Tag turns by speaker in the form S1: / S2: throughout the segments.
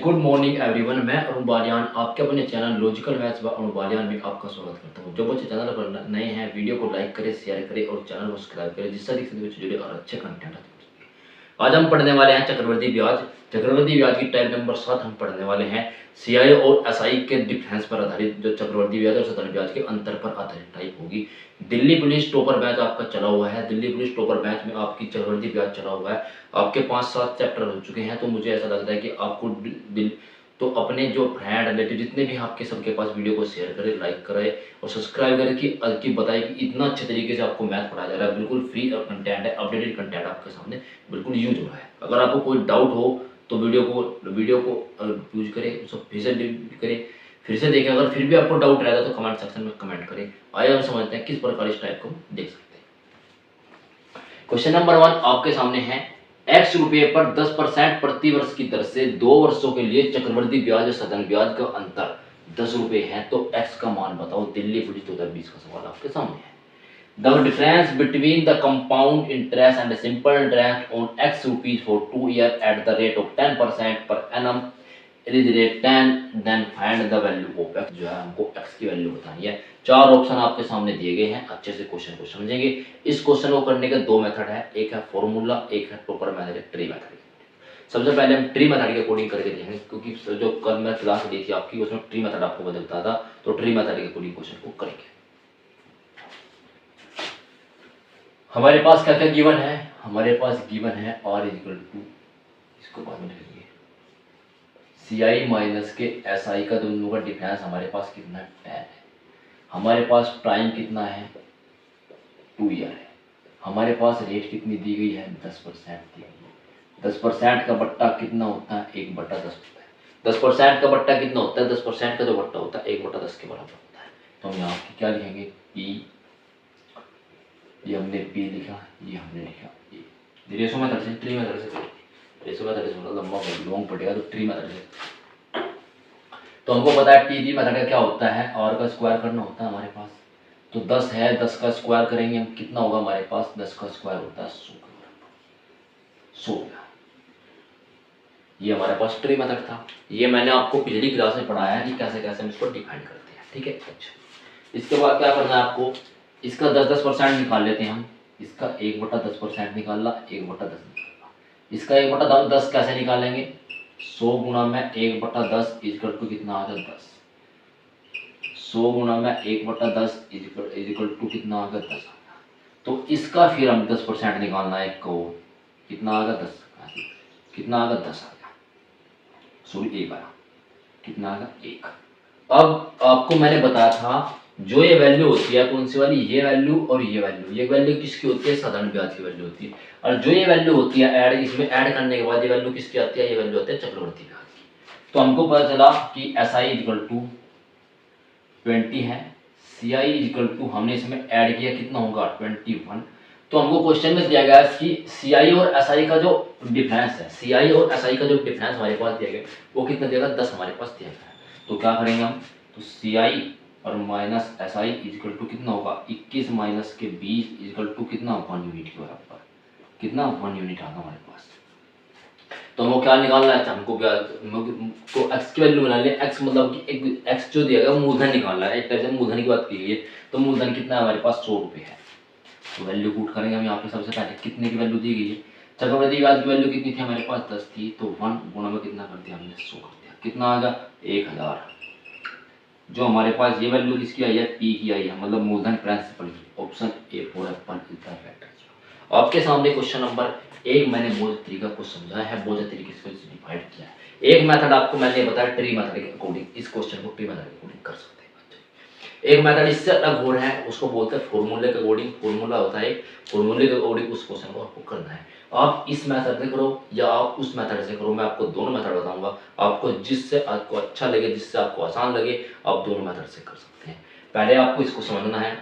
S1: Good morning everyone. मैं अरुण बालियान आपके अपने चैनल लॉजिकल मैथ्स व अरुण बालियान में आपका स्वागत करता हूं। जो बच्चे चैनल पर नए हैं वीडियो को लाइक करें, शेयर करें और चैनल को सब्सक्राइब करें जिससे अधिक से अधिक जुड़े और अच्छे कंटेंट आते हैं। आज हम पढ़ने वाले हैं चक्रवृद्धि ब्याज। चक्रवृद्धि ब्याज की टाइप नंबर 7 हम पढ़ने वाले हैं। सीआई और एसआई के डिफरेंस पर आधारित जो चक्रवृद्धि ब्याज और साधारण ब्याज के अंतर पर आधारित टाइप होगी। दिल्ली पुलिस टॉपर बैच आपका चला हुआ है। दिल्ली पुलिस टॉपर बैच में आपकी चक्रवृद्धि ब्याज चला हुआ है। आपके 5-7 चैप्टर हो चुके हैं। तो मुझे ऐसा लगता है कि आपको तो अपने जो फ्रेंड रिलेटिव जितने भी आपके सबके पास वीडियो को शेयर करें, लाइक करें और सब्सक्राइब करें कि बताएं कि इतना अच्छे तरीके से आपको मैथ पढ़ाया जा रहा है। बिल्कुल फ्री और कंटेंट है, अपडेटेड कंटेंट आपके सामने बिल्कुल यूज हो रहा है। अगर आपको कोई डाउट हो तो वीडियो को यूज करें, उसको फिर से देखें। अगर फिर भी आपको डाउट रहता है तो कमेंट सेक्शन में कमेंट करें। आइए हम समझते हैं किस प्रकार इस टाइप को देख सकते हैं। क्वेश्चन नंबर 1 आपके सामने है। x रुपये पर 10% प्रति वर्ष की दर से 2 वर्षों के लिए चक्रवृद्धि ब्याज और साधारण ब्याज का अंतर 10 रुपये है, तो x का मान बताओ। दिल्ली पुलिस 2020 का सवाल आपके सामने है। The difference between the compound interest and the simple interest on x rupees for 2 years at the rate of 10% per annum is rate 10, then find the value of x। जो है हमको x की value बतानी है। 4 option आपके सामने दिए गए हैं। अच्छे से क्वेश्चन को समझेंगे। इस क्वेश्चन को करने के 2 मेथड है, एक है फॉर्मूला, एक है प्रॉपर मेथड, एक ट्री मेथड। सबसे पहले हम ट्री मेथड के अकॉर्डिंग करके देखेंगे, क्योंकि जो कल मैं क्लास दी थी आपकी उसमें ट्री मेथड आपको बदलता था, तो ट्री मेथड के अकॉर्डिंग क्वेश्चन को करेंगे। हमारे पास क्या क्या गिवन है? हमारे पास गिवन है r इक्वल टू, इसको बाद में लिखेंगे, CI माइनस के SI का दोनों का डिफरेंस हमारे पास कितना है? 10 है। हमारे पास टाइम कितना है? 2 ईयर है। हमारे पास रेट कितनी दी गई है? 10% दी गई है। 10% का बट्टा कितना होता है? 1/10 होता है। 10% का बट्टा कितना होता है? 10% का जो बट्टा होता है 1/10 के बराबर होता है। तो हम यहाँ क्या लिखेंगे? P, ये हमने P लिखा, ये हमने लिखा E। रेशो मेथड से, ट्री मेथड से, रेशो मेथड से थोड़ा लंबा लॉन्ग पड़ेगा तो ट्री मेथड से। तो हमको पता है टी मेथड का क्या होता है, r का स्क्वायर करना होता है हमारे पास। तो 10 है, 10 का स्क्वायर करेंगे हम, कितना होगा हमारे पास? 10 का स्क्वायर होता है 100 के बराबर, 100। ये हमारे पास ट्री मेथड था। ये मैंने आपको पिछली क्लास में पढ़ाया है कि कैसे कैसे हम इसको डिफाइन करते हैं, ठीक है। अच्छा, इसके बाद क्या करना है आपको? इसका 10% निकाल लेते हैं हम। इसका 1/10% निकालना, 1/10 निकालना। इसका 1/10 कैसे निकालेंगे? 100 गुणा में 1/10 इक्वल टू कितना आ गया? 10। 100 गुणा में 1/10 इक्वल टू कितना आ गया? 10 आ गया। तो इसका फिर हम 10% निकालना है को, कितना आ गया? 10। कितना आ गया? 10 आ गया, सॉरी 1 आया। कितना आ गया? 1। अब आपको मैंने बताया था जो ये वैल्यू होती है कौन सी वाली? ये वैल्यू और ये वैल्यू। ये वैल्यू किसकी होती है? साधारण ब्याज की वैल्यू होती है। और जो ये वैल्यू होती है ऐड, इसमें ऐड करने के बाद ये वैल्यू किसकी आती है? ये वैल्यू आती है चक्रवृद्धि ब्याज की। तो हमको पता चला कि SI इक्वल टू 20 है, CI इक्वल टू हमने इसमें ऐड किया, कितना होगा? 21। तो हमको क्वेश्चन में दिया गया कि CI और SI का जो डिफरेंस है, CI और SI का जो डिफरेंस हमारे पास दिया गया वो कितना दिया गया? 10 हमारे पास दिया गया है। तो क्या करेंगे हम? तो CI और माइनस SI इक्वल टू कितना होगा? 21 माइनस के 20 इक्वल टू कितना? 1 यूनिट के बराबर। कितना? 1 यूनिट आ गया हमारे पास। तो हमको क्या निकालना है? हमको क्या को x की वैल्यू निकालनी है। x मतलब कि एक x जो दिया गया मूलधन निकालना है। एक तरह से मूलधन की बात की है। तो मूलधन कितना है हमारे पास? 100 रुपये है। तो वैल्यू पुट करेंगे हम यहाँ पे। सबसे पहले कितने की वैल्यू दी गई है? चक्रवृद्धि ब्याज की वैल्यू कितनी थी हमारे पास? 10 थी। तो 1 गुणा में कितना कर दिया हमने? 100 कर दिया। कितना आ गया? 1000। जो हमारे पास ये वैल्यू किसकी आई है? P की आई है, मतलब मूलधन प्रिंसिपल की। Option A for Apple is the right answer. आपके सामने क्वेश्चन नंबर 1 मैंने बहुत तरीका को समझाया है, बहुत तरीके से डिवाइड किया है। एक मेथड आपको मैंने बताया ट्री मेथड के अकॉर्डिंग, इस क्वेश्चन को ट्री मेथड के अकॉर्डिंग कर सकते हैं। एक मेथड इससे अलग हो रहा है, उसको बोलते हैं फॉर्मूले के अकॉर्डिंग। फॉर्मूला होता है, फॉर्मूले के अकॉर्डिंग उस क्वेश्चन को आपको करना है। आप इस मेथड से करो या आप उस मेथड से करो, मैं आपको दोनों मेथड बताऊंगा। आपको जिससे आपको अच्छा लगे, जिससे आपको आसान लगे, आप दोनों मेथड से कर सकते हैं। पहले आपको इसको समझना है।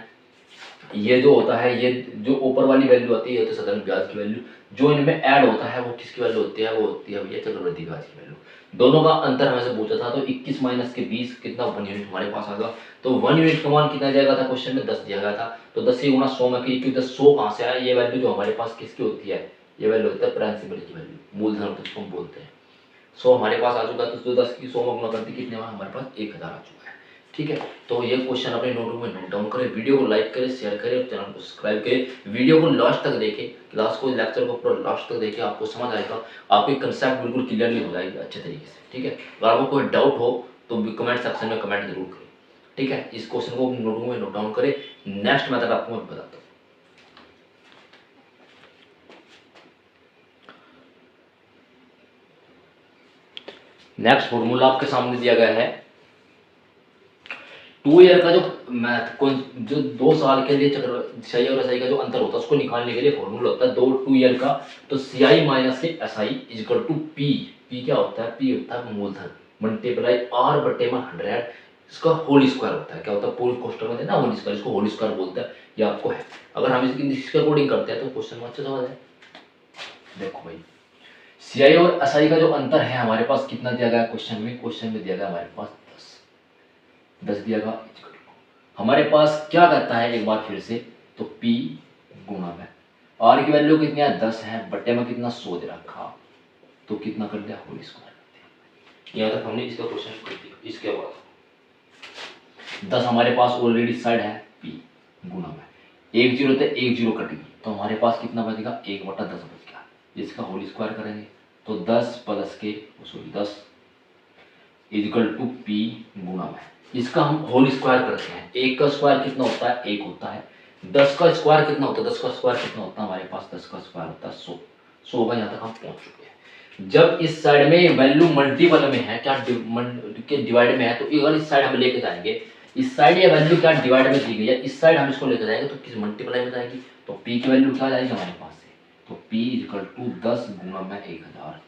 S1: ये जो होता है, ये जो ऊपर वाली वैल्यू आती है, ये तो साधारण ब्याज की वैल्यू। जो इनमें ऐड होता है वो किसकी वैल्यू होती है? वो होती है भैया चक्रवृद्धि ब्याज की वैल्यू। दोनों का अंतर हमें से पूछा था। तो 21 माइनस के 20 कितना? 1 यूनिट हमारे पास आ गया। तो 1 यूनिट का मान कितना दिया गया था? क्वेश्चन में 10 दिया गया था। तो 10 से गुणा 100 में की, क्योंकि 100 कहाँ से आया? ये वैल्यू जो हमारे पास किसकी होती है? ये वैल्यू होती है प्रिंसिपल की वैल्यू, मूलधन जिसको हम बोलते हैं। 100 हमारे पास आ चुका है, तो 10 की 100 में गुना कर दी, कितने में हमारे पास 1000 आ चुका है। ठीक है, तो ये क्वेश्चन अपने नोटबुक में नोट डाउन करें, वीडियो को लाइक करें, शेयर करें और चैनल को सब्सक्राइब करें। वीडियो को लास्ट तक देखें, क्लास को लेक्चर को पूरा लास्ट तक देखें, आपको समझ आएगा, आपकी कंसेप्ट बिल्कुल क्लियरली हो जाएगी अच्छे तरीके से। ठीक है, अगर आपको कोई डाउट हो तो कमेंट सेक्शन में कमेंट जरूर करें। ठीक है, इस क्वेश्चन को नोटबुक में नोट डाउन करें। नेक्स्ट मेथड आपको मैं बताता हूँ। नेक्स्ट फॉर्मूला आपके सामने दिया गया है 2 ईयर का जो मैथ जो 2 साल के लिए चक्र और एसआई का जो अंतर होता है उसको निकालने के लिए फॉर्मूला होता है 2 ईयर का, तो सीआई माइनस के SI equal to P. P क्या होता है? पी होता है मूलधन मल्टीप्लाई आर बटे में 100, इसका होल स्क्वायर होता है। क्या होता है? पूरी कोष्टक में देना होल स्क्वायर, इसको होल स्क्वायर बोलते हैं। ये आपको है, अगर हम इसके अकॉर्डिंग करते हैं तो क्वेश्चन में अच्छे समझ है। देखो भाई, सीआई और एसआई का जो अंतर है हमारे पास कितना दिया गया क्वेश्चन में दिया गया हमारे पास 10 दिया गया। हमारे पास क्या करता है एक बार फिर से, तो P गुणा में R की वैल्यू कितनी है 10 है, बटे में कितना 100 दे रखा, तो कितना कर दिया होल स्क्वायर कर दिया। यहाँ तक हमने इसका क्वेश्चन कर दिया। इसके बाद 10 हमारे पास ऑलरेडी साइड है, P गुणा में 1 0 थे 1 0 कट गई, तो हमारे पास कितना बचेगा 1 बटा 10 बच गया। इसका होल स्क्वायर करेंगे तो 10 प्लस के 10 इक्वल टू P गुणा में, इसका हम होल स्क्वायर करते हैं। 1 का स्क्वायर कितना होता है? 1 होता है। 10 का स्क्वायर कितना होता है? 10 का स्क्वायर कितना होता है? हमारे पास 10 का स्क्वायर होता है 100। 100 का यहाँ तक हम पहुंच चुके हैं। जब इस साइड में वैल्यू मल्टीपल में है, क्या के डिवाइड में है, तो अगर इस साइड हम लेके जाएंगे, इस साइड ये वैल्यू क्या डिवाइड में दी गई है, इस साइड हम इसको लेके जाएंगे तो किस मल्टीप्लाई में जाएगी, तो P की वैल्यू क्या आ जाएगी हमारे पास से, तो P इक्वल टू 10 गुणा में 1000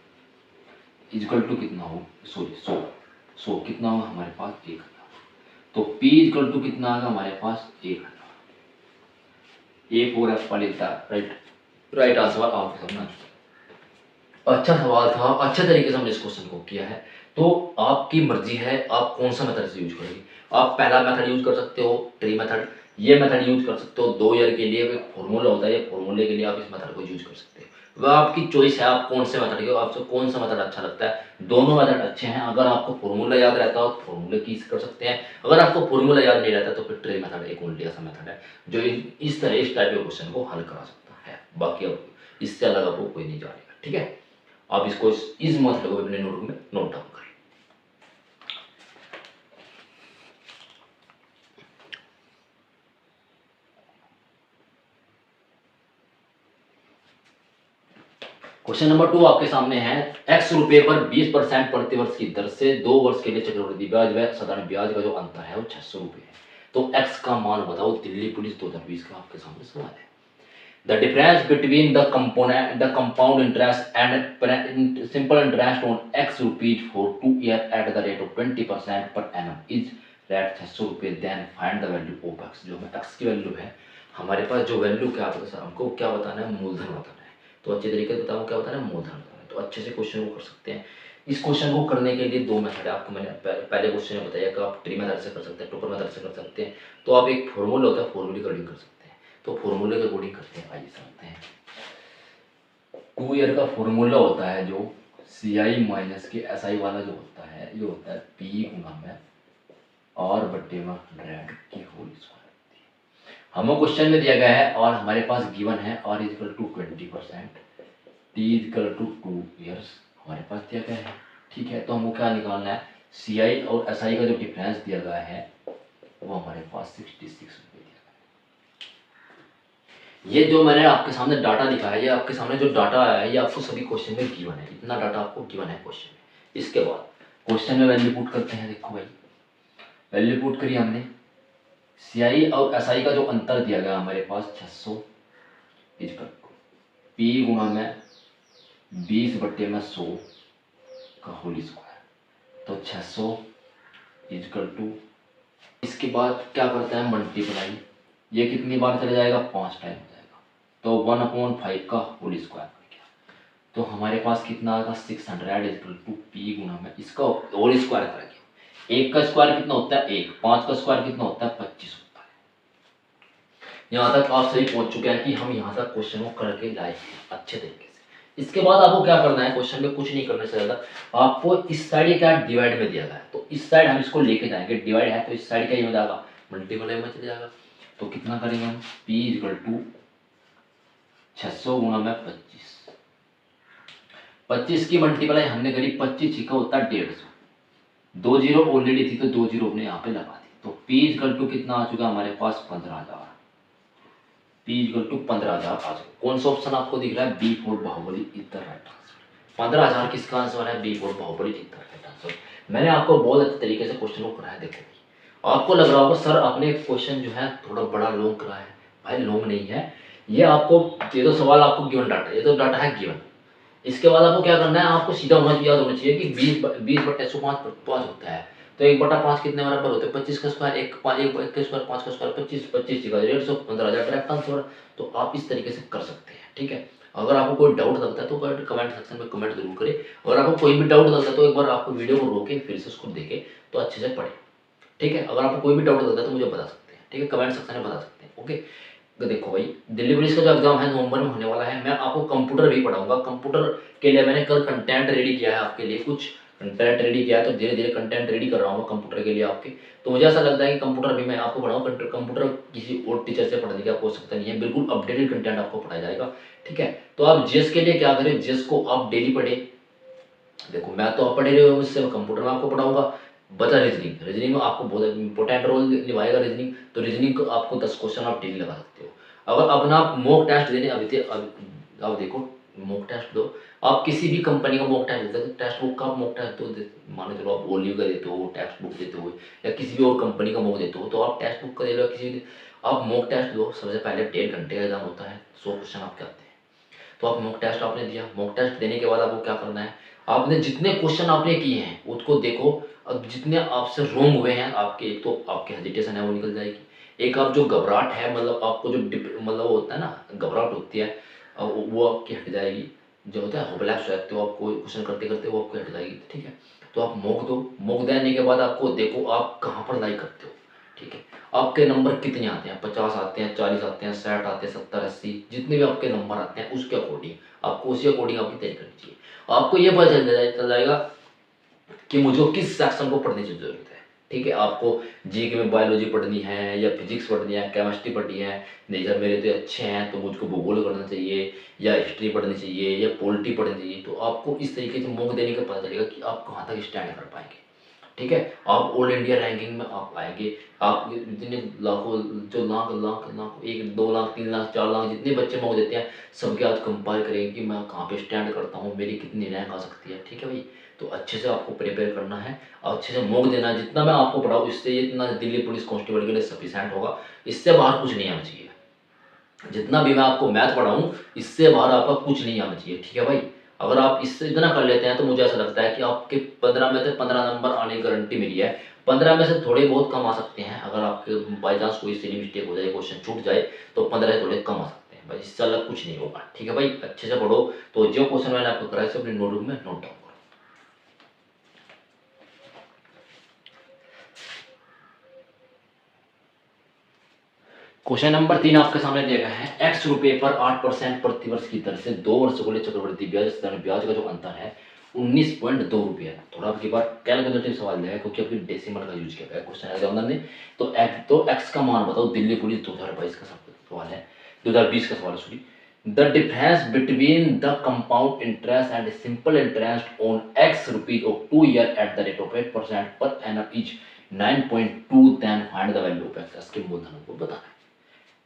S1: इक्वल टू कितना हो, सॉरी 100 कितना होगा हमारे पास 1000, तो P इक्वल टू कितना आएगा हमारे पास 1000। A 4 F लेता है, राइट आंसर आपके सामने। अच्छा सवाल था, अच्छे तरीके से हमने इस क्वेश्चन को किया है। तो आपकी मर्जी है आप कौन सा मेथड से यूज करेंगे। आप पहला मेथड यूज कर सकते हो ट्री मेथड, ये मेथड यूज कर सकते हो 2 ईयर के लिए एक फॉर्मूला होता है, फॉर्मूले के लिए आप इस मेथड को यूज कर सकते हो। वह आपकी चॉइस है, आप कौन से मेथड के, आपको कौन सा मेथड अच्छा लगता है। दोनों मेथड अच्छे हैं। अगर आपको फॉर्मूला याद रहता हो तो फॉर्मूले की कर सकते हैं, अगर आपको फॉर्मूला याद नहीं रहता तो फिर ट्री मेथड एक ओनली ऐसा मेथड है जो इस टाइप के क्वेश्चन को हल करा सकता है। बाकी अब इससे अलग आपको कोई नहीं जानेगा। ठीक है, आप इसको इस मेथड को अपने नोटबुक में नोट डाउन करें। क्वेश्चन नंबर 2 आपके सामने है, x रुपए पर 20% प्रति वर्ष की दर से 2 वर्ष के लिए चक्रवृद्धि ब्याज व साधारण ब्याज का जो अंतर है वो 600 रुपए है। तो x का मान बताओ। दिल्ली पुलिस 2020 का आपके सामने सवाल है। The difference between the compound interest and simple interest on x rupees for 2 years at the rate of 20% per annum is that 600 रुपये। then find the value of x। जो है x की वैल्यू है हमारे पास, जो वैल्यू क्या पता है हमको, क्या बताना है, मूलधन बताना है। तो अच्छे तरीके से बताऊँ क्या बताना है, मूलधन बताना है। तो अच्छे से क्वेश्चन को कर सकते हैं। इस क्वेश्चन को करने के लिए 2 मेथड है आपको, मैंने पहले क्वेश्चन में बताया कि आप ट्री मेथड से कर सकते हैं, टोपर मेथड से कर सकते हैं। तो आप एक फॉर्मूला होता है, फॉर्मूले के अकॉर्डिंग कर सकते हैं। तो फॉर्मूले के अकॉर्डिंग करते हैं, आइए समझते हैं। 2 ईयर का फॉर्मूला होता है जो CI माइनस के SI वाला जो होता है, ये होता है P गुना में R बटे में 100 की होल स्क्वायर। हमें क्वेश्चन में दिया गया है और हमारे पास गिवन है R equal to 20%, T equal to 2 years हमारे पास दिया गया है। ठीक है, तो हमको क्या निकालना है, CI और SI का जो डिफरेंस दिया गया है वो हमारे पास 66 रुपये दिया गया है। ये जो मैंने आपके सामने डाटा लिखा है, ये आपके सामने जो डाटा आया है ये आपको सभी क्वेश्चन में गिवन है, इतना डाटा आपको गिवन है क्वेश्चन में। इसके बाद क्वेश्चन में वैल्यू पुट करते हैं। देखो भाई, वैल्यू पुट करी हमने, CI और SI का जो अंतर दिया गया हमारे पास 600 इक्वल टू P गुणा में 20 बटे में 100 का होल स्क्वायर, तो 600 इक्वल टू, इसके बाद क्या करता है मल्टीप्लाई, ये कितनी बार चला जाएगा 5 टाइम हो जाएगा, तो 1/5 का होल स्क्वायर कर गया। तो हमारे पास कितना आएगा 600 इक्वल टू P गुणा में इसका होल स्क्वायर कर गया। 1 का स्क्वायर कितना होता है 1, 5 का स्क्वायर कितना होता है 25 होता है। यहाँ तक आप सही पहुंच चुके हैं कि हम यहाँ तक क्वेश्चन को करके लाए हैं अच्छे तरीके से। इसके बाद आपको क्या करना है, क्वेश्चन में कुछ नहीं करना से ज़्यादा आपको इस साइड क्या डिवाइड में दिया गया है, तो इस साइड हम इसको लेके जाएंगे, डिवाइड है तो इस साइड क्या ही हो जाएगा, मल्टीप्लाई में चले जाएगा। तो कितना करेंगे हम, P इक्वल टू 600 गुणा में 25, 25 की मल्टीप्लाई हमने करी 25 छिका होता है 150, 2 जीरो ऑलरेडी थी तो 2 जीरो हमने यहाँ पे लगा दी। तो P इक्वल टू कितना आ चुका हमारे पास 15,000, P इक्वल टू 15,000 आ चुका। कौन सा ऑप्शन आपको दिख रहा है, B four Baahubali is the right answer. 15,000 किसका आंसर है, B four Baahubali is the right answer. मैंने आपको बहुत अच्छे तरीके से क्वेश्चन को कराया, देखो आपको लग रहा होगा सर आपने क्वेश्चन जो है थोड़ा बड़ा लॉन्ग कराया है, भाई लॉन्ग नहीं है ये, आपको ये तो सवाल आपको गिवन डाटा, ये तो डाटा है गिवन। इसके बाद आपको क्या करना है, आपको सीधा याद होना चाहिए कि 20/105 होता है, तो 1/5 कितने बराबर होते हैं, 25 का स्क्वायर, एक का स्क्वायर 5 का स्क्वायर 25, 25 का 150, 15,000 डायरेक्ट आंसर। तो आप इस तरीके से कर सकते हैं, ठीक है। अगर आपको कोई डाउट लगता है तो कमेंट सेक्शन में कमेंट जरूर करें, अगर आपको कोई भी डाउट लगता है तो एक बार आपको वीडियो को रोके फिर से उसको देखें तो अच्छे से पढ़ें, ठीक है। अगर आपको कोई भी डाउट लगता है तो मुझे बता सकते हैं, ठीक है, कमेंट सेक्शन में बता सकते हैं, ओके। तो देखो भाई दिल्ली पुलिस का जो एग्जाम है नवंबर में होने वाला है, मैं आपको कंप्यूटर भी पढ़ाऊंगा। कंप्यूटर के लिए मैंने कल कंटेंट रेडी किया है आपके लिए, कुछ कंटेंट रेडी किया है, तो धीरे धीरे कंटेंट रेडी कर रहा हूँ कंप्यूटर के लिए आपके। तो मुझे ऐसा लगता है कि कंप्यूटर भी मैं आपको पढ़ाऊँ, कंप्यूटर किसी और टीचर से पढ़ने की आपको आवश्यकता नहीं है, बिल्कुल अपडेटेड कंटेंट आपको पढ़ाया जाएगा, ठीक है। तो आप जेस के लिए क्या करें, जेस को आप डेली पढ़े। देखो मैं तो आप पढ़े रहे हो मुझसे, कंप्यूटर में आपको पढ़ाऊंगा। बचा रीजनिंग, रीजनिंग में आपको बहुत इंपॉर्टेंट रोल निभाएगा रीजनिंग, तो रीजनिंग को आपको 10 क्वेश्चन आप डेली लगा सकते हो। अगर अपना आप मॉक टेस्ट देने अब देखो मॉक टेस्ट दो, आप किसी भी कंपनी का मॉक टेस्ट देते हो, टेक्स्ट बुक का मॉक टेस्ट दो, मान चलो आप ओलिव का देते हो, टेक्स्ट बुक देते हो या किसी भी और कंपनी का मॉक देते हो, तो आप टेक्स्ट बुक का दे लो, किसी भी आप मॉक टेस्ट दो। सबसे पहले 1.5 घंटे का एग्जाम होता है, 100 क्वेश्चन आपके आते हैं। तो आप मॉक टेस्ट आपने दिया, मॉक टेस्ट देने के बाद आपको क्या करना है, आपने जितने क्वेश्चन आपने किए हैं उसको देखो, अब जितने आपसे रोंग हुए हैं आपके, एक तो आपकी हेजिटेशन है वो निकल जाएगी, एक आप जो घबराहट है, मतलब आपको जो मतलब वो होता है ना, घबराहट होती है, वो आपकी हट जाएगी, जो होता है होपलेस हो जाते हो आप कोई क्वेश्चन करते करते, वो आपको हट जाएगी, ठीक है। तो आप मॉक दो, मॉक देने के बाद आपको देखो आप कहाँ पर लाइक करते हो, ठीक है। आपके नंबर कितने आते हैं, 50 आते हैं, 40 आते हैं, 60 आते हैं, 70, 80, जितने भी आपके नंबर आते हैं उसके अकॉर्डिंग आपको उसी अकॉर्डिंग आपकी तैयारी करनी चाहिए। आपको ये पता चल जाएगा कि मुझे किस सेक्शन को पढ़ने की जरूरत है, ठीक है। आपको जीके में बायोलॉजी पढ़नी है या फिजिक्स पढ़नी है, केमिस्ट्री पढ़नी है, नहीं सर मेरे तो अच्छे हैं तो मुझको भूगोल पढ़ना चाहिए या हिस्ट्री पढ़नी चाहिए या पॉलिटी पढ़नी चाहिए, तो आपको इस तरीके से मॉक देने का पता चलेगा कि आप कहाँ तक स्टैंड कर पाएंगे, ठीक है। आप ऑल इंडिया रैंकिंग में आप आएंगे, आप इतने लाखों, जो लाख लाख लाख 1 2 लाख 3 लाख 4 लाख जितने बच्चे मौके देते हैं, सबके आज कंपेयर करेंगे कि मैं कहाँ पे स्टैंड करता हूँ, मेरी कितनी रैंक आ सकती है, ठीक है भाई। तो अच्छे से आपको प्रिपेयर करना है और अच्छे से मौक देना है, जितना मैं आपको पढ़ाऊँ इससे इतना दिल्ली पुलिस कांस्टेबल के लिए सफिशेंट होगा, इससे बाहर कुछ नहीं आना चाहिए। जितना भी मैं आपको मैथ पढ़ाऊँ इससे बाहर आपका कुछ नहीं आना चाहिए, ठीक है भाई। अगर आप इससे इतना कर लेते हैं तो मुझे ऐसा लगता है कि आपके 15 में से 15 नंबर आने की गारंटी मेरी है। 15 में से थोड़े बहुत कम आ सकते हैं, अगर आपके बाई चांस कोई सिली मिस्टेक हो जाए, क्वेश्चन छूट जाए, तो 15 से थोड़े कम आ सकते हैं भाई, इससे अलग कुछ नहीं होगा, ठीक है भाई। अच्छे से पढ़ो। तो जो क्वेश्चन मैंने आपको कराया अपने नोटबुक में नोट डाउन करो। क्वेश्चन नंबर 3 आपके सामने दिया गया है, x रुपये पर 8% प्रतिवर्ष की दर से 2 वर्षों के लिए चक्रवृद्धि ब्याज ब्याज का जो अंतर है 19.2 रुपये। थोड़ा आपकी बार कैलकुलेटिव सवाल दिया है क्योंकि आपकी डेसिमल का यूज किया गया है क्वेश्चन एग्जामिनर ने। तो x का मान बताओ, दिल्ली पुलिस 2022 का सवाल है, 2020 का सवाल है sorry. The difference between the compound interest and simple interest on x rupees of 2 year at the rate of 8% per annum is 9.2, then find the value of x। इसके मूलधन को बताना है,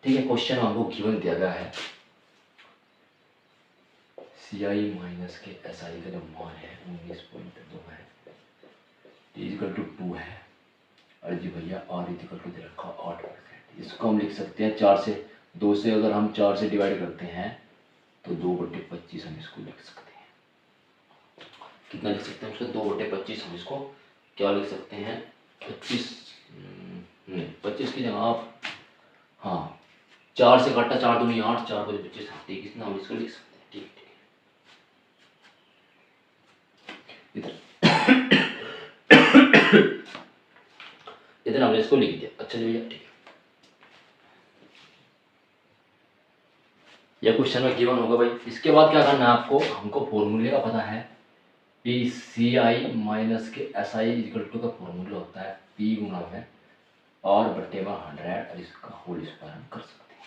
S1: ठीक है। क्वेश्चन हमको गिवन दिया गया है, सी आई माइनस के एस आई का जो मान है 19.2 है, टी इक्वल टू 2 है, और जी भैया आर इक्वल टू दे रखा 8%। इसको हम लिख सकते हैं 4 से, 2 से अगर हम 4 से डिवाइड करते हैं तो 2/25 हम इसको लिख सकते हैं। कितना लिख सकते हैं उसको, 2/25 हम इसको क्या लिख सकते हैं, 25 नहीं 25 की जगह आप, हाँ 4 से घटा 4 दूनी 8, 4/25, हाँ ठीक, इतना हम इसको लिख सकते हैं, ठीक है। इधर इधर हमने इसको लिख दिया, अच्छा जी भैया ठीक है। ये क्वेश्चन में गिवन होगा भाई। इसके बाद क्या करना है आपको, हमको फॉर्मूले का पता है, पी सी आई माइनस के एस आई इक्वल टू का फॉर्मूला होता है पी गुना में और बट्टे में 100 और इसका होल स्क्वायर हम कर सकते हैं।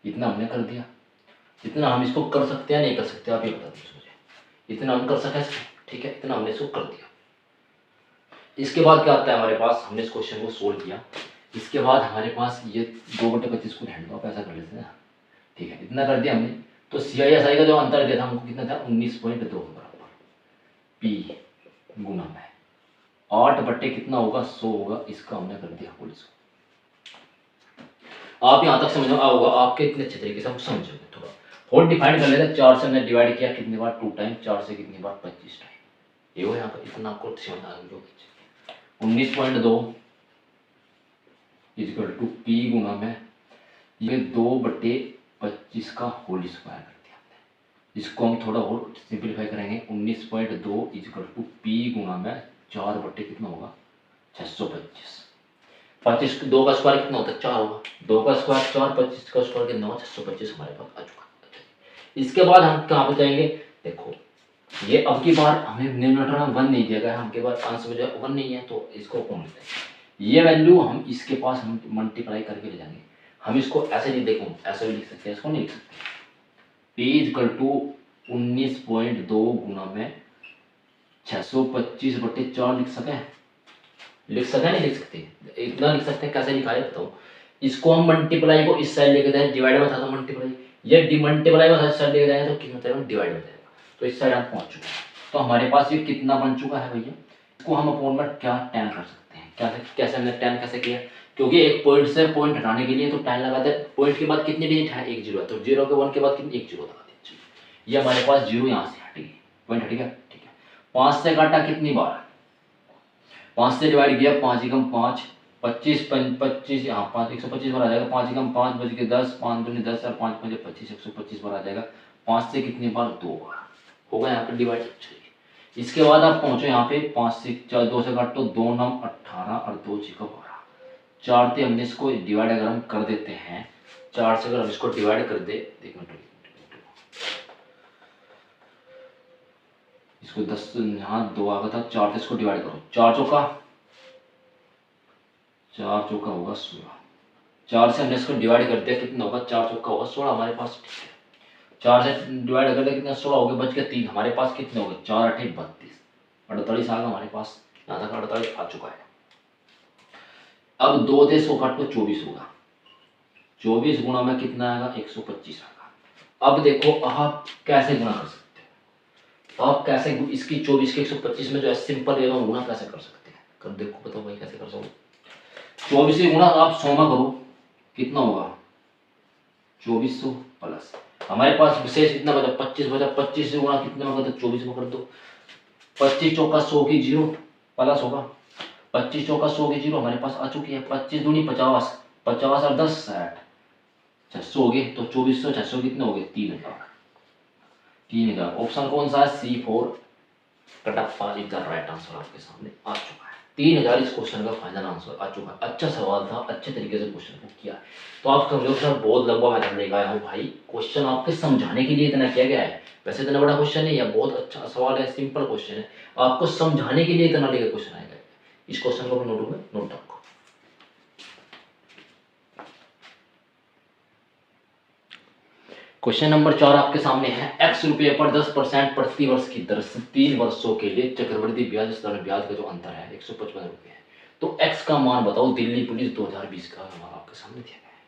S1: इतना हमने कर दिया। इतना हम इसको कर सकते हैं नहीं कर सकते आप ये बता दीजिए मुझे। इतना हम कर सकते हैं, ठीक है, इतना हमने इसको कर दिया। इसके बाद क्या आता है हमारे पास, हमने इस क्वेश्चन को सोल्व किया। इसके बाद हमारे पास ये 2/25 को हैंड ऑफ ऐसा कर लेते हैं ना, ठीक है, इतना कर दिया हमने। तो सी आई एस आई का जो अंतर दिया था हमको कितना था, 19.2 बराबर पी गुना में 8 बट्टे कितना होगा, 100 होगा। इसका हमने कर दिया होल स्क्वायर। आप यहाँ तक समझ होगा, आपके इतने अच्छे तरीके से हम समझोगे। थोड़ा होल डिफाइन कर लेते हैं। 4 से हमने डिवाइड किया कितनी बार, 2 टाइम। 4 से कितनी बार, 25 टाइम। ये हो यहाँ पर इतना आपको 19.2 इक्वल टू पी गुना में ये 2/25 का होल स्क्वायर कर दिया हमने। इसको हम थोड़ा और सिंप्लीफाई करेंगे। 19.2 इक्वल टू पी गुना में 4 बट्टे कितना होगा, 625। 25 2 का स्क्वायर कितना होता है, 4 होगा। 2 का स्क्वायर 4, 25 का स्क्वायर कितना होगा, 625 हमारे पास आ चुका। इसके बाद हम कहाँ पे जाएंगे, देखो ये अब की बार हमें न्यूमरेटर में 1 नहीं दिया गया, हमके पास आंसर में जो 1 नहीं है, तो इसको कौन लेते हैं, ये वैल्यू हम इसके पास हम मल्टीप्लाई करके ले जाएंगे। हम इसको ऐसे नहीं देखो, ऐसे भी लिख सकते हैं, इसको नहीं लिख सकते। पी इक्वल टू 19.2 गुना में 625/4 लिख सके, नहीं लिख सकते, इतना लिख सकते हैं। कैसे लिखा है बताओ। इसको हम मल्टीप्लाई को इस साइड लेके जाए, डिवाइड में था तो मल्टीप्लाई, ये डिमल्टीप्लाई को इस साइड लेके जाएंगे तो कितना होगा, डिवाइड हो जाएगा। तो इस साइड हम पहुंच चुके हैं। तो हमारे पास ये कितना बन चुका है भैया, इसको हम अपॉन में क्या 10 कर सकते हैं। कैसे हमने 10 कैसे किया, क्योंकि एक पॉइंट से पॉइंट हटाने के लिए तो 10 लगाते हैं। पॉइंट के बाद कितनी डिजिट है, 1 0 है, तो 0 के 1 के बाद कितनी, 1 0 लगा दीजिए। ये हमारे पास 0 यहाँ से हट गई, पॉइंट हट गया, ठीक है। 5 से काटा कितनी बार, 5 से डिवाइड किया, 5 एकम 5, 25 यहाँ 5 125 बार आ जाएगा। 5 एकम 5 बज के 10, 5 दूनी 10 और 5 पंजे 25, 125 बार आ जाएगा। 5 से कितनी बार, 2 बार होगा यहाँ पे डिवाइड। इसके बाद आप पहुंचो यहाँ पे, 5 से 4 2 से काटो, 2 9 18 और 2 6 12। 4 से हमने इसको डिवाइड अगर हम कर देते हैं, 4 से अगर हम इसको डिवाइड कर दे, एक मिनट इसको 10 यहाँ 2 आ गया था, 4 से इसको डिवाइड करो, 4 चौका होगा 16। 4 से हमने इसको डिवाइड कर दिया, कितना होगा, 4 चौका होगा 16 हमारे पास, ठीक है। 4 से डिवाइड कर दिया, कितना 16 हो गए, बच गया 3। हमारे पास कितने हो गए, 4 8 32, 48 आ गया हमारे पास। यहाँ तक 48 आ चुका है। अब 2 से इसको काटो, 24 होगा। 24 गुणा में कितना आएगा, 125 आएगा। अब देखो आप कैसे गुणा कर सकते हैं, आप कैसे इसकी 24 के 125 में जो है सिंपल वे में गुणा कैसे कर सकते हैं, कर देखो बताओ भाई कैसे कर सकते। 24 से गुणा आप 100 में करो, कितना होगा, 2400 प्लस हमारे पास विशेष कितना बचा, 25 बचा। 25 से गुणा कितने में कर दो, 24 में कर दो। 25 चौका 100 की 0 प्लस होगा, 25 चौका 100 की 0 हमारे पास आ चुकी है। 25 दूनी 50, 50 और 10 60, 600 हो गए। तो 2400 600 कितने हो गए, 3000। ऑप्शन कौन सा है, C4 Kattappa is the right answer आपके सामने आ चुका है। 3000 इस क्वेश्चन का फाइनल आंसर आ चुका है। अच्छा सवाल था, अच्छे तरीके से क्वेश्चन को किया। तो आप समझो सर बहुत लंबा मैथड लेकर आया हूँ भाई, क्वेश्चन आपके समझाने के लिए इतना किया गया है। वैसे इतना बड़ा क्वेश्चन नहीं है, बहुत अच्छा सवाल है, सिंपल क्वेश्चन है, आपको समझाने के लिए इतना लेकर क्वेश्चन आएगा। इस क्वेश्चन को नोट में नोट डाउन करो। क्वेश्चन नंबर 4 आपके सामने है। x रुपये पर 10% प्रति वर्ष की दर से 3 वर्षों के लिए चक्रवृद्धि ब्याज दर ब्याज का जो अंतर है 155 रुपये है। तो x का मान बताओ, दिल्ली पुलिस 2020 का मान आपके सामने दिया गया है।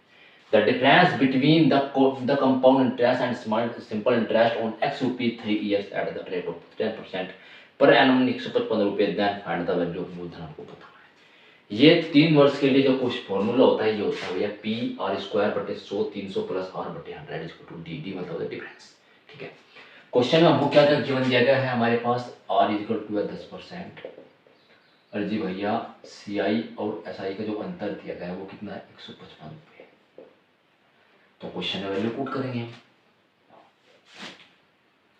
S1: The difference between the compound interest and simple interest on x रुपये 3 years at the rate of 10% per annum 155 रुपये, then find the value of मूलधन आपको बताना है। ये 3 वर्ष के लिए जो कुछ फॉर्मूला होता है, ये होता है भैया पी आर स्क्वायर बटे 100 300 प्लस आर बटे 100 इज टू डी, डी मतलब डिफरेंस, ठीक है। क्वेश्चन में हमको क्या क्या गिवन दिया गया है, हमारे पास आर इक्वल टू 10%, और जी भैया सी आई और एस आई का जो अंतर दिया गया है वो कितना है, 155 रुपये। तो क्वेश्चन में वैल्यू पुट करेंगे हम,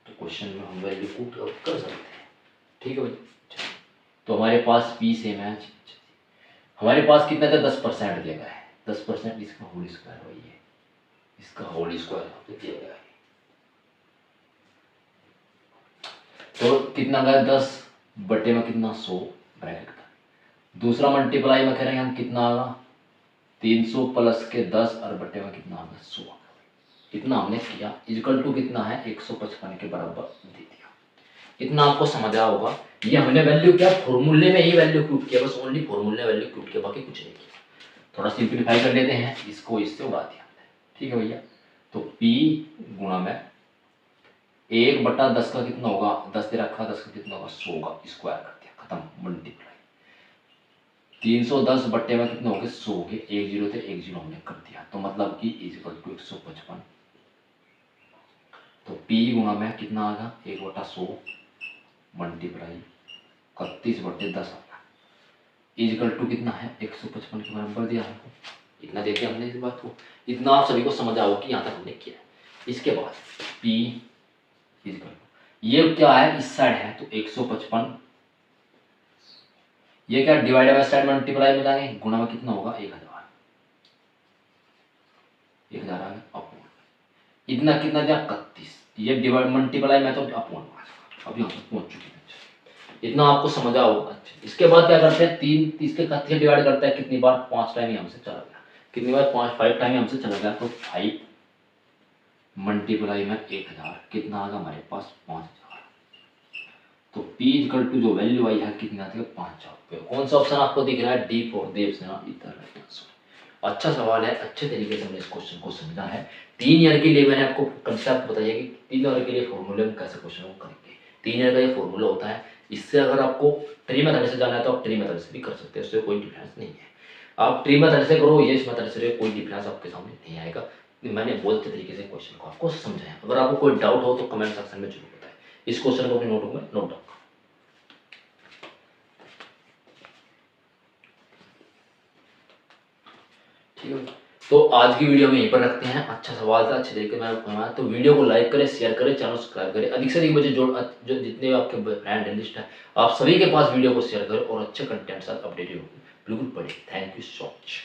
S1: तो क्वेश्चन में हम वैल्यू पुट कर सकते हैं, ठीक है भाई। तो हमारे पास पी सेम है, हमारे पास कितना था, 10% दिया गया है। 10% इसका होल स्क्वायर वही है, इसका होल स्क्वायर दिया गया है। तो कितना गया 10 बटे में कितना 100 ब्रैकेट का। दूसरा मल्टीप्लाई में करेंगे हम कितना आगा 300 प्लस के 10 और बटे में कितना आगा 100। इतना हमने किया इक्वल टू कितना है 155 के बराबर दे दिया। इतना आपको समझ आया होगा। ये हमने वैल्यू क्या फॉर्मूले में ही वैल्यू क्यूब किया, बस ओनली फॉर्मूले में वैल्यू क्यूब किया, बाकी कुछ नहीं किया। थोड़ा सिंप्लीफाई कर लेते हैं, इसको इससे उड़ा दिया हमने, ठीक है भैया। तो P गुणा में 1/10 का कितना होगा 10 दे रखा 10 का कितना होगा 100 का स्क्वायर कर दिया, खत्म मल्टीप्लाई। 310 बट्टे में कितने हो गए 100 के, 1 0 थे 1 0 हमने कर दिया, तो मतलब कि इक्वल टू 155। तो P गुणा में कितना आ गया 1/100 मल्टीप्लाई 31/10 आ गया, इक्वल टू कितना है 155 के बराबर दिया हमको। इतना देते हमने इस बात को, इतना आप सभी को समझ आओ कि यहाँ तक हमने किया है। इसके बाद P इक्वल टू ये क्या है इस साइड है तो 155, ये क्या डिवाइड बाय साइड मल्टीप्लाई में जाएंगे गुणा में कितना होगा 1000 आ गया अपॉन इतना कितना दिया 31, ये डिवाइड मल्टीप्लाई में तो अपॉन अब यहाँ तक पहुंच चुके हैं। इतना आपको समझा होगा। अच्छा इसके बाद क्या करते हैं 3 इसके 31 डिवाइड करता है कितनी बार 5 टाइम ही हमसे चला गया, कितनी बार 5 टाइम ही हमसे चला गया, तो 5 मल्टीप्लाई में 1000 कितना आ गया हमारे पास 5000। तो P इक्वल टू जो वैल्यू आई है कितनी आती है 5000 रुपये। कौन सा ऑप्शन आपको दिख रहा है D फॉर देव सेना इधर। अच्छा सवाल है, अच्छे तरीके से हमने इस क्वेश्चन को समझा है। 3 ईयर के लिए मैंने आपको कंसेप्ट बताया कि 3 ईयर के लिए फॉर्मूले में कैसे क्वेश्चन को करेंगे। 3 ईयर का ये फॉर्मूला होता है, इससे अगर आपको ट्री मेथड से जाना है तो आप ट्री मेथड से भी कर सकते हैं, उससे कोई डिफरेंस नहीं है। आप ट्री मेथड से करो या इस मेथड से कोई डिफरेंस आपके सामने नहीं आएगा। मैंने बहुत अच्छे तरीके से क्वेश्चन को आपको समझाया। अगर आपको कोई डाउट हो तो कमेंट सेक्शन में जरूर बताएं। इस क्वेश्चन को अपनी नोटबुक में नोट डाउन। ठीक है, तो आज की वीडियो में यहीं पर रखते हैं। अच्छा सवाल था, अच्छे तरीके में बनाया, तो वीडियो को लाइक करें, शेयर करें, चैनल सब्सक्राइब करें। अधिक से अधिक मुझे जो जितने आपके फ्रेंड लिस्ट है आप सभी के पास वीडियो को शेयर करें और अच्छे कंटेंट साथ अपडेटेड हो बिल्कुल पढ़े। Thank you so much.